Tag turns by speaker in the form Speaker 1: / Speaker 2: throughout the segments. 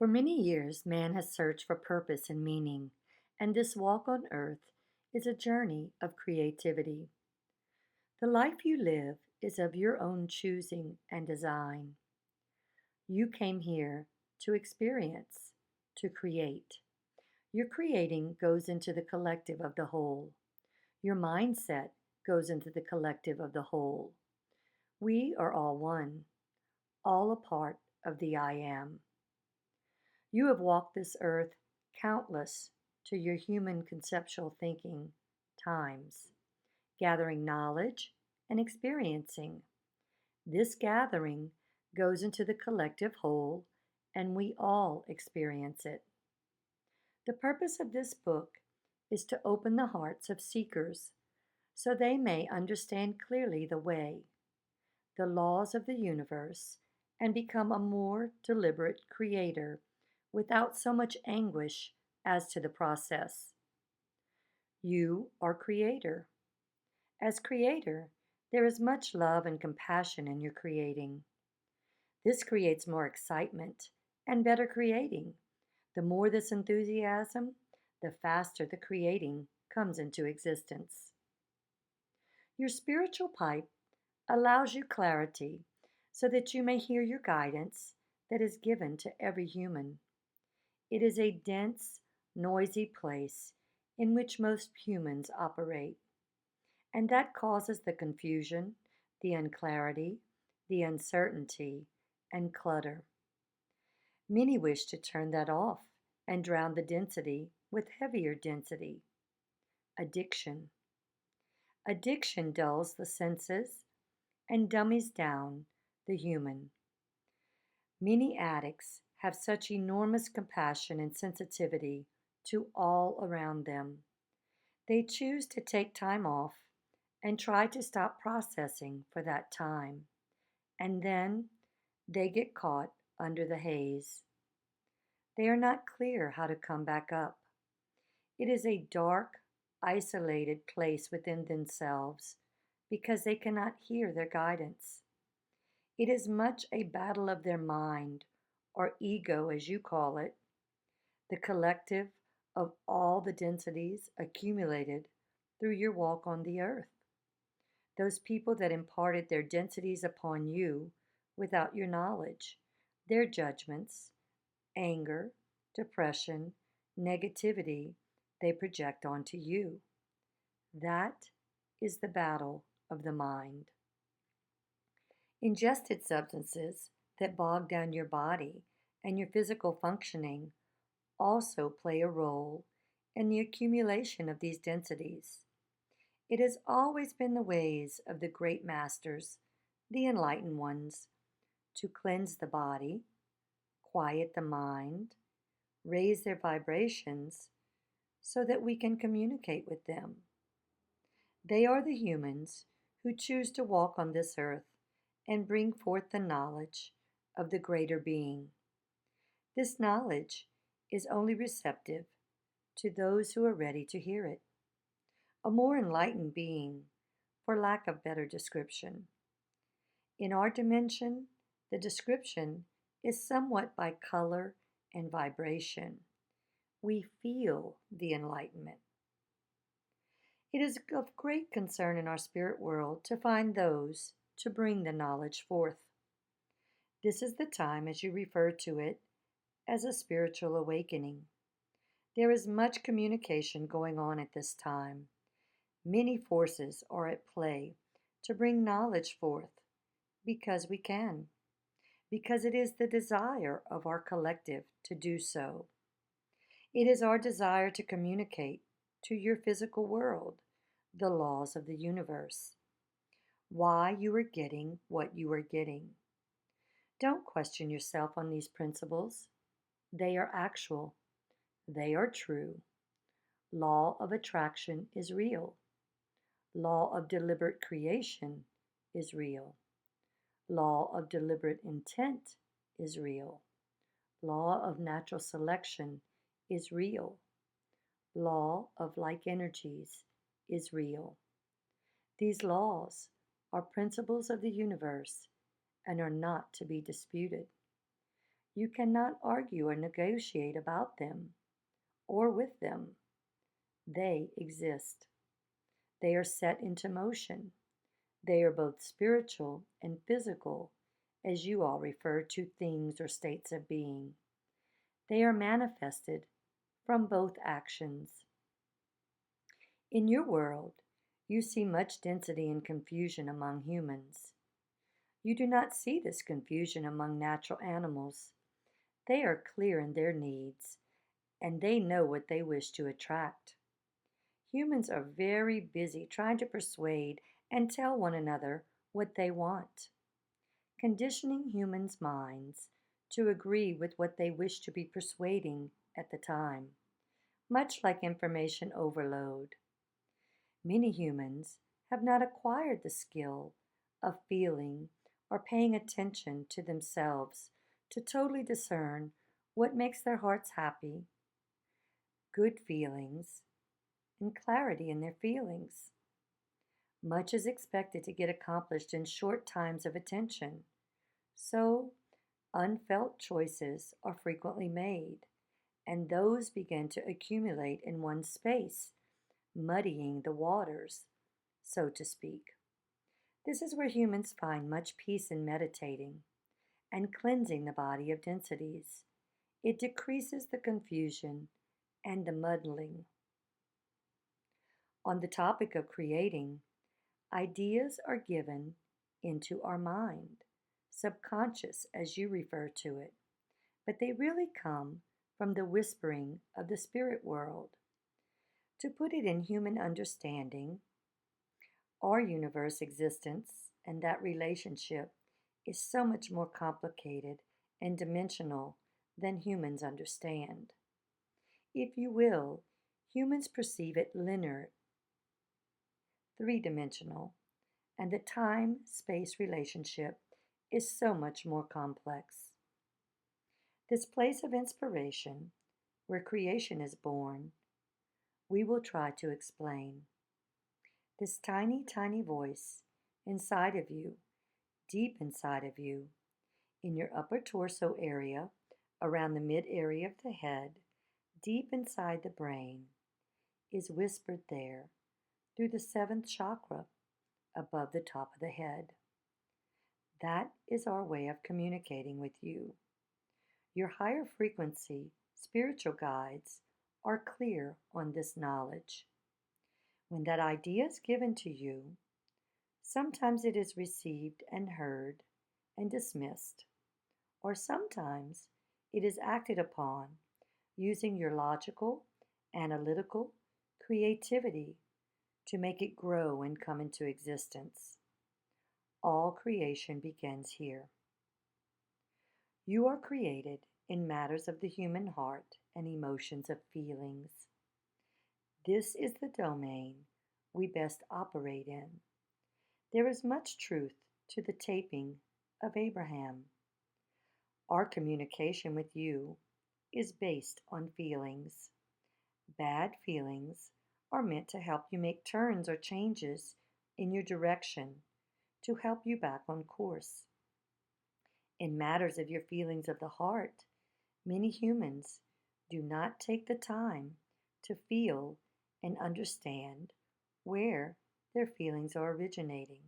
Speaker 1: For many years, man has searched for purpose and meaning, and this walk on earth is a journey of creativity. The life you live is of your own choosing and design. You came here to experience, to create. Your creating goes into the collective of the whole. Your mindset goes into the collective of the whole. We are all one, all a part of the I am. You have walked this earth countless to your human conceptual thinking times, gathering knowledge and experiencing. This gathering goes into the collective whole, and we all experience it. The purpose of this book is to open the hearts of seekers so they may understand clearly the way, the laws of the universe, and become a more deliberate creator without so much anguish as to the process. You are creator. As creator, there is much love and compassion in your creating. This creates more excitement and better creating. The more this enthusiasm, the faster the creating comes into existence. Your spiritual pipe allows you clarity so that you may hear your guidance that is given to every human. It is a dense, noisy place in which most humans operate, and that causes the confusion, the unclarity, the uncertainty, and clutter. Many wish to turn that off and drown the density with heavier density. Addiction. Addiction dulls the senses and dummies down the human. Many addicts have such enormous compassion and sensitivity to all around them. They choose to take time off and try to stop processing for that time, and then they get caught under the haze. They are not clear how to come back up. It is a dark, isolated place within themselves because they cannot hear their guidance. It is much a battle of their mind, or ego as you call it, the collective of all the densities accumulated through your walk on the earth. Those people that imparted their densities upon you without your knowledge, their judgments, anger, depression, negativity they project onto you. That is the battle of the mind. Ingested substances that bog down your body and your physical functioning also play a role in the accumulation of these densities. It has always been the ways of the great masters, the enlightened ones, to cleanse the body, quiet the mind, raise their vibrations so that we can communicate with them. They are the humans who choose to walk on this earth and bring forth the knowledge of the greater being. This knowledge is only receptive to those who are ready to hear it. A more enlightened being, for lack of better description. In our dimension, the description is somewhat by color and vibration. We feel the enlightenment. It is of great concern in our spirit world to find those to bring the knowledge forth. This is the time, as you refer to it, as a spiritual awakening. There is much communication going on at this time. Many forces are at play to bring knowledge forth because we can, because it is the desire of our collective to do so. It is our desire to communicate to your physical world the laws of the universe, why you are getting what you are getting. Don't question yourself on these principles. They are actual. They are true. Law of attraction is real. Law of deliberate creation is real. Law of deliberate intent is real. Law of natural selection is real. Law of like energies is real. These laws are principles of the universe and are not to be disputed. You cannot argue or negotiate about them or with them. They exist. They are set into motion. They are both spiritual and physical, as you all refer to things or states of being. They are manifested from both actions. In your world, you see much density and confusion among humans. You do not see this confusion among natural animals. They are clear in their needs, and they know what they wish to attract. Humans are very busy trying to persuade and tell one another what they want, conditioning humans' minds to agree with what they wish to be persuading at the time, much like information overload. Many humans have not acquired the skill of feeling or paying attention to themselves to totally discern what makes their hearts happy, good feelings, and clarity in their feelings. Much is expected to get accomplished in short times of attention, so unfelt choices are frequently made, and those begin to accumulate in one space, muddying the waters, so to speak. This is where humans find much peace in meditating and cleansing the body of densities. It decreases the confusion and the muddling. On the topic of creating, ideas are given into our mind, subconscious as you refer to it, but they really come from the whispering of the spirit world. To put it in human understanding, our universe existence and that relationship is so much more complicated and dimensional than humans understand. If you will, humans perceive it linear, three-dimensional, and the time-space relationship is so much more complex. This place of inspiration, where creation is born, we will try to explain. This tiny, tiny voice inside of you, deep inside of you, in your upper torso area, around the mid area of the head, deep inside the brain, is whispered there through the seventh chakra above the top of the head. That is our way of communicating with you. Your higher frequency spiritual guides are clear on this knowledge. When that idea is given to you, sometimes it is received and heard and dismissed, or sometimes it is acted upon using your logical, analytical creativity to make it grow and come into existence. All creation begins here. You are created in matters of the human heart and emotions of feelings. This is the domain we best operate in. There is much truth to the taping of Abraham. Our communication with you is based on feelings. Bad feelings are meant to help you make turns or changes in your direction to help you back on course. In matters of your feelings of the heart, many humans do not take the time to feel and understand where their feelings are originating.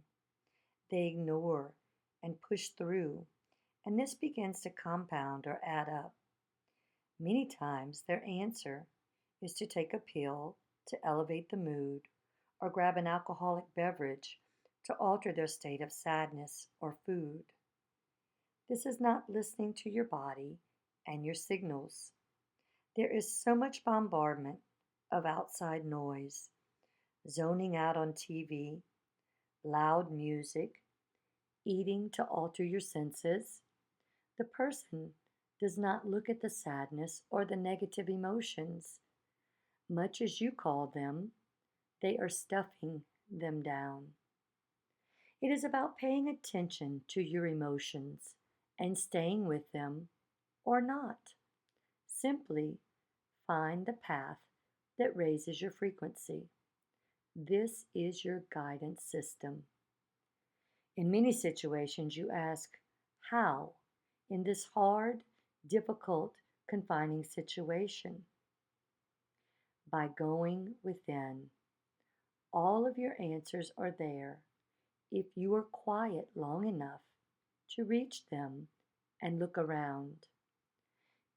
Speaker 1: They ignore and push through, and this begins to compound or add up. Many times their answer is to take a pill to elevate the mood or grab an alcoholic beverage to alter their state of sadness or food. This is not listening to your body and your signals. There is so much bombardment of outside noise, zoning out on TV, loud music, eating to alter your senses. The person does not look at the sadness or the negative emotions. Much as you call them, they are stuffing them down. It is about paying attention to your emotions and staying with them or not. Simply find the path that raises your frequency. This is your guidance system. In many situations, you ask, how? In this hard, difficult, confining situation. By going within, all of your answers are there if you are quiet long enough to reach them and look around.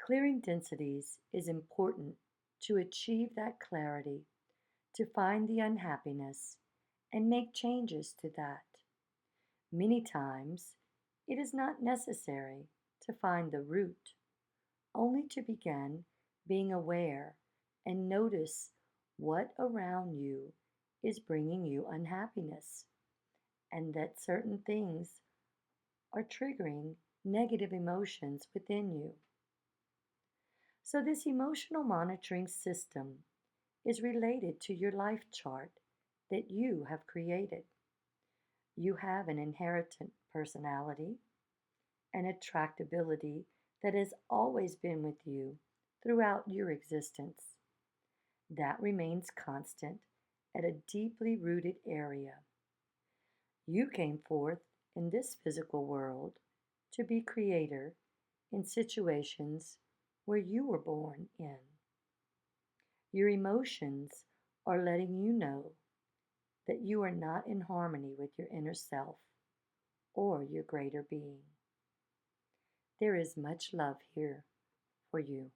Speaker 1: Clearing densities is important to achieve that clarity, to find the unhappiness and make changes to that. Many times, it is not necessary to find the root, only to begin being aware and notice what around you is bringing you unhappiness and that certain things are triggering negative emotions within you. So, this emotional monitoring system is related to your life chart that you have created. You have an inherited personality, an attractability that has always been with you throughout your existence. That remains constant at a deeply rooted area. You came forth in this physical world to be creator in situations where you were born in. Your emotions are letting you know that you are not in harmony with your inner self or your greater being. There is much love here for you.